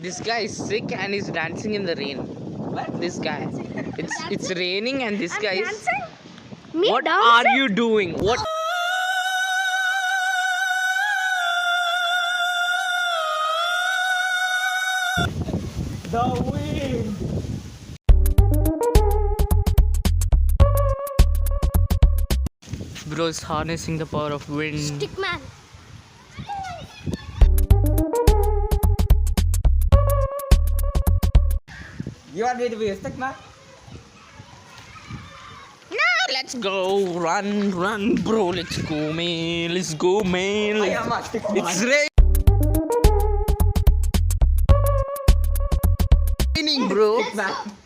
This guy is sick and he's dancing in the rain. What? This guy. It's raining and this guy is. Dancing? Me What dancing? are you doing? What? The wind. Bro is harnessing the power of wind. Stickman. You want me to be a stickman? Let's go, run, bro. Let's go, man. Let's go, man. I am a stickman. It's raining, bro. Stickman.